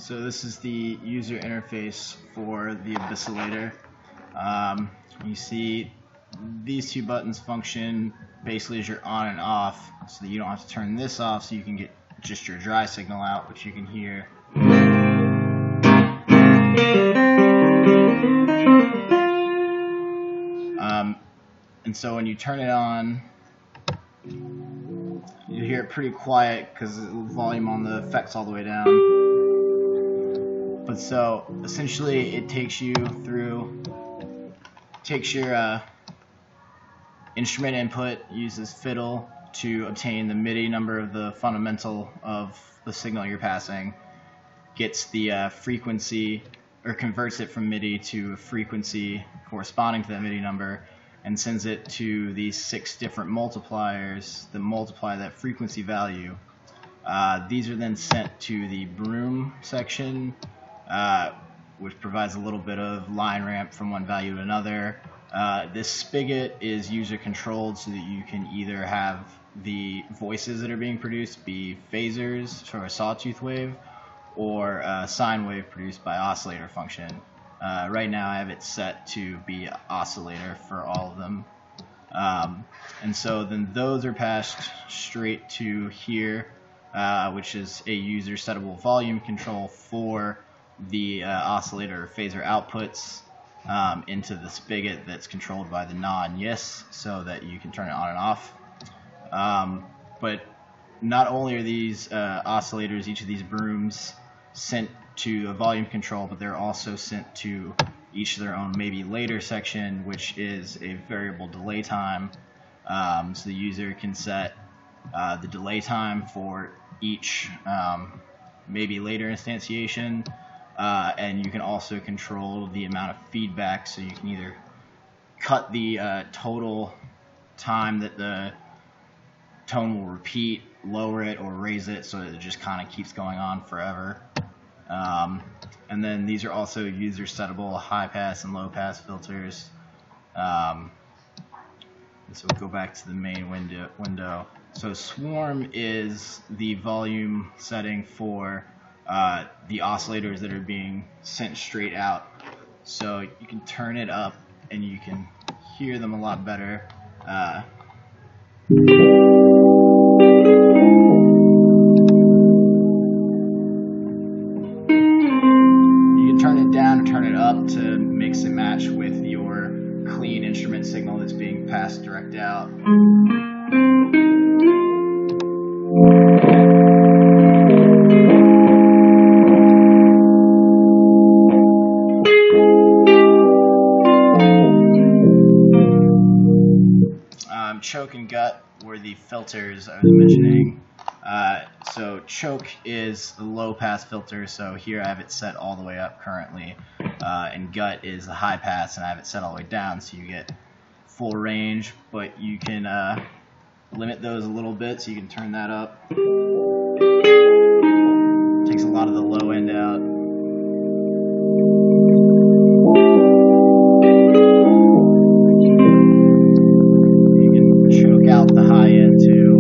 So this is the user interface for the abyssalator. You see these two buttons function basically as your on and off, so that you don't have to turn this off, so you can get just your dry signal out, which you can hear. And so when you turn it on, you hear it pretty quiet because the volume on the effect's all the way down. But so essentially it takes your instrument input, uses fiddle to obtain the MIDI number of the fundamental of the signal you're passing, gets the frequency, or converts it from MIDI to a frequency corresponding to that MIDI number, and sends it to these 6 different multipliers that multiply that frequency value. These are then sent to the broom section, which provides a little bit of line ramp from one value to another. This spigot is user controlled, so that you can either have the voices that are being produced be phasers for a sawtooth wave, or a sine wave produced by oscillator function. Right now I have it set to be oscillator for all of them. And so then those are passed straight to here, which is a user settable volume control for the oscillator or phaser outputs, into the spigot that's controlled by the non-yes, so that you can turn it on and off. But not only are these oscillators, each of these brooms, sent to a volume control, but they're also sent to each of their own maybe later section, which is a variable delay time. So the user can set the delay time for each maybe later instantiation, and you can also control the amount of feedback, so you can either cut the total time that the tone will repeat, lower it, or raise it, so that it just kind of keeps going on forever. And then these are also user settable high pass and low pass filters. So we'll go back to the main window. So swarm is the volume setting for the oscillators that are being sent straight out. So you can turn it up and you can hear them a lot better. Turn it up to mix and match with your clean instrument signal that's being passed direct out. Choke and gut were the filters I was mentioning. So choke is the low pass filter, so here I have it set all the way up currently, and gut is the high pass, and I have it set all the way down, so you get full range, but you can limit those a little bit, so you can turn that up. Takes a lot of the low end out. You can choke out the high end too.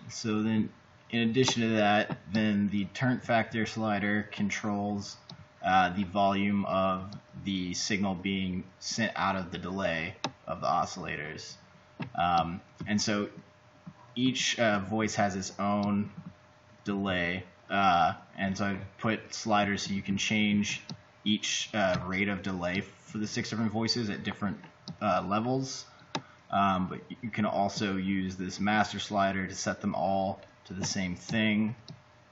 So then, in addition to that, then the turn factor slider controls the volume of the signal being sent out of the delay of the oscillators. And so each voice has its own delay, and so I put sliders so you can change each rate of delay for the 6 different voices at different levels. But you can also use this master slider to set them all to the same thing.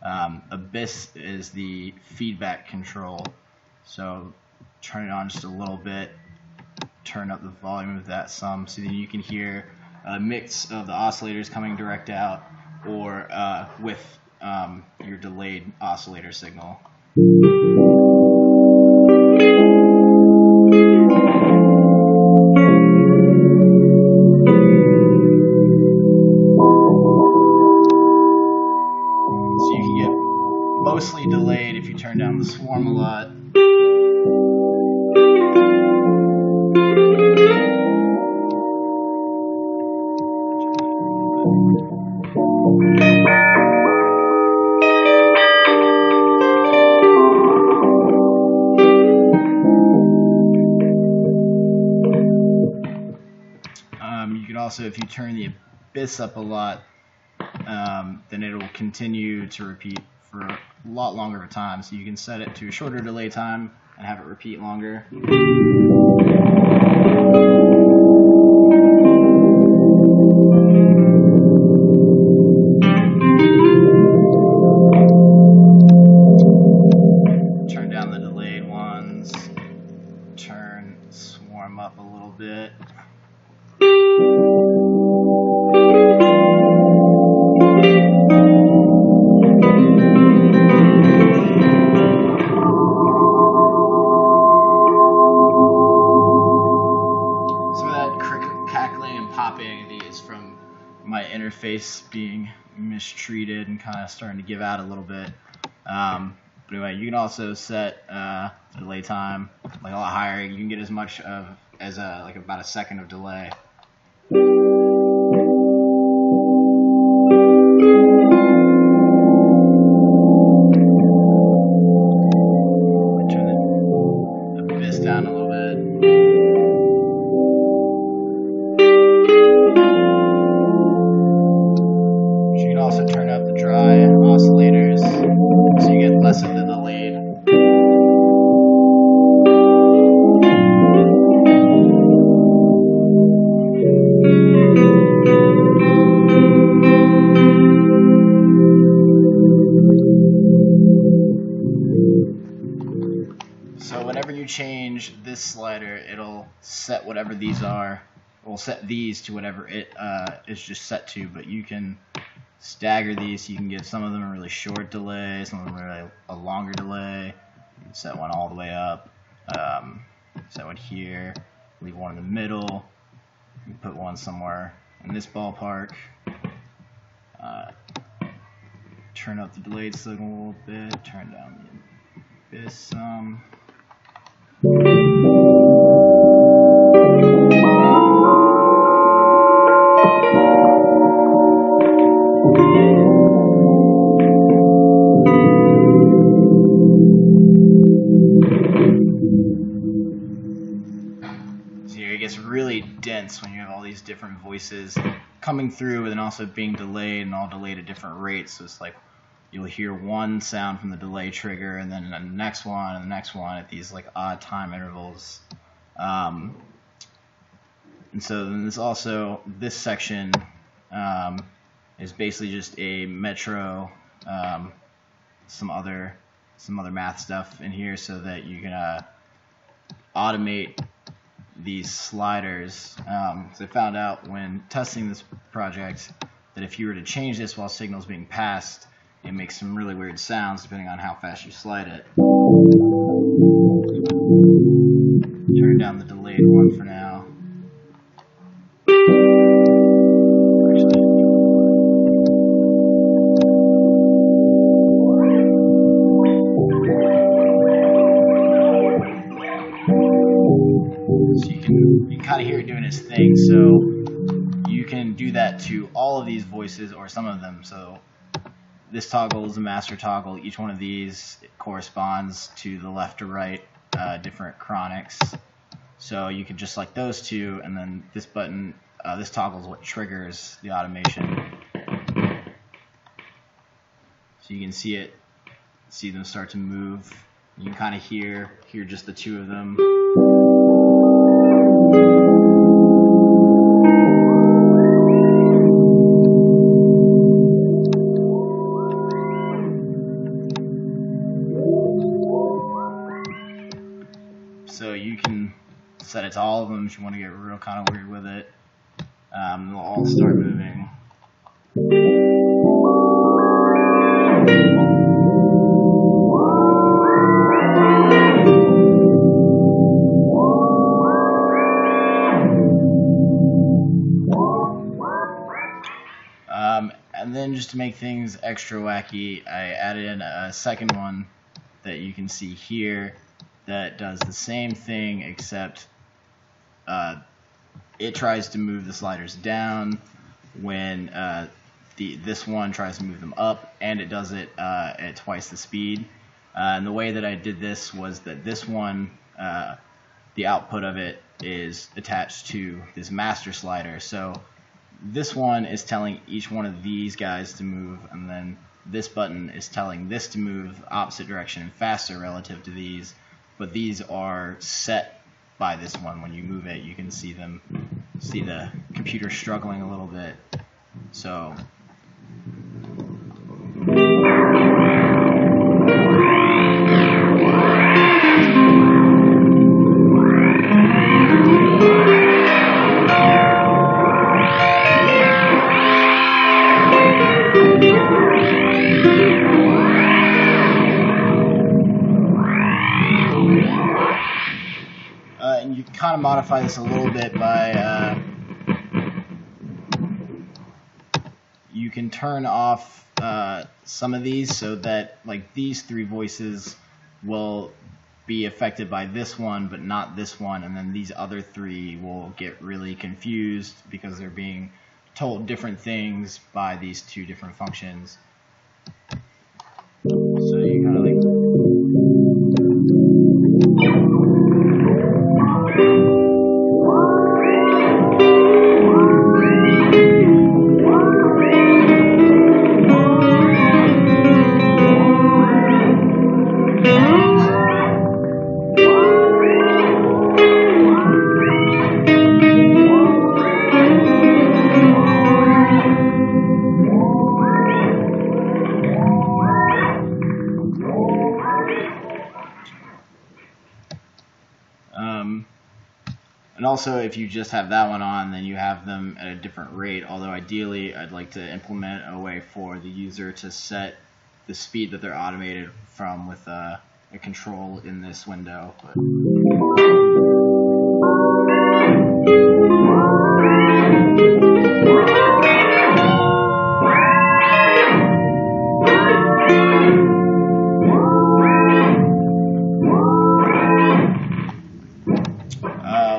Abyss is the feedback control, so turn it on just a little bit, turn up the volume of that some, so then you can hear a mix of the oscillators coming direct out, or with your delayed oscillator signal. mostly delayed if you turn down the swarm a lot. You could also, if you turn the abyss up a lot, then it will continue to repeat for a lot longer of a time. So you can set it to a shorter delay time and have it repeat longer. Turn down the delayed ones. Turn swarm up a little bit. My interface being mistreated and kind of starting to give out a little bit. But anyway, you can also set delay time like a lot higher. You can get as much as like about a second of delay. Turn the abyss down a little bit. Also turn up the dry oscillators so you get less of the delayed. So whenever you change this slider, it'll set whatever these are. It will set these to whatever it is just set to, but you can stagger these so you can give some of them a really short delay, some of them really a longer delay. You can set one all the way up, set one here, leave one in the middle, you can put one somewhere in this ballpark. Turn up the delayed signal a little bit, turn down the abyss some. It gets really dense when you have all these different voices coming through and also being delayed and all delayed at different rates. So it's like you'll hear one sound from the delay trigger and then the next one and the next one at these like odd time intervals. And so then there's also this section is basically just a metro, some other math stuff in here so that you can automate these sliders. So I found out when testing this project that if you were to change this while signal's being passed, it makes some really weird sounds depending on how fast you slide it. Turn down the delayed one for now. So you can kind of hear it doing its thing. So you can do that to all of these voices or some of them. So this toggle is a master toggle. Each one of these corresponds to the left or right different chronics. So you can just select those two, and then this button, this toggle is what triggers the automation. So you can see them start to move. You can kind of hear just the two of them. So you can set it to all of them if you want to get real kind of weird with it. They'll all start moving. And then just to make things extra wacky, I added in a second one that you can see here that does the same thing, except it tries to move the sliders down when this one tries to move them up, and it does it at twice the speed. And the way that I did this was that this one, the output of it is attached to this master slider. So this one is telling each one of these guys to move, and then this button is telling this to move the opposite direction and faster relative to these. But these are set by this one. When you move it, you can see the computer struggling a little bit. So and you kind of modify this a little bit by you can turn off some of these so that like these three voices will be affected by this one but not this one, and then these other three will get really confused because they're being told different things by these two different functions. So you kind of like and also, if you just have that one on, then you have them at a different rate, although ideally I'd like to implement a way for the user to set the speed that they're automated from with a control in this window.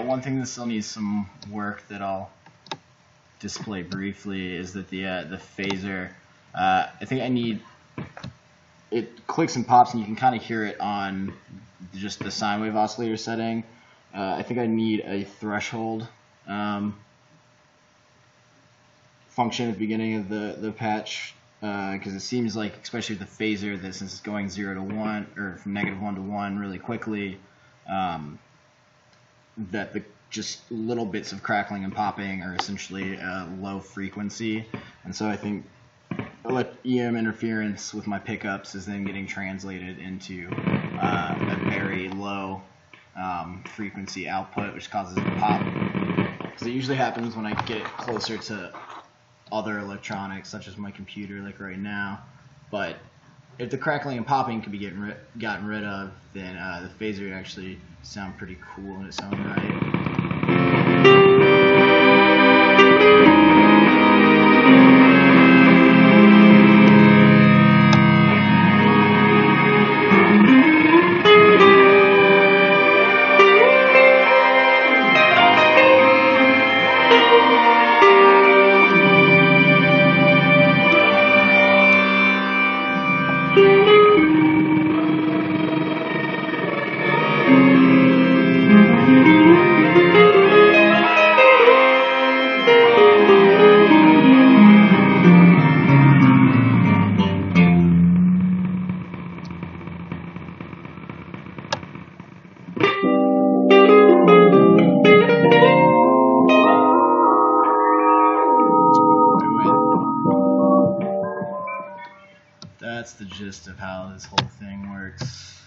One thing that still needs some work that I'll display briefly is that the phaser, I think I need, it clicks and pops and you can kind of hear it on just the sine wave oscillator setting. I think I need a threshold function at the beginning of the patch, because it seems like, especially with the phaser, that since it's going 0 to 1 or from -1 to 1 really quickly, that the just little bits of crackling and popping are essentially low frequency, and so I think EM interference with my pickups is then getting translated into a very low frequency output, which causes it to pop. Because it usually happens when I get closer to other electronics, such as my computer, like right now. But if the crackling and popping can be gotten rid of, then the phaser would actually sound pretty cool in its own right. That's the gist of how this whole thing works.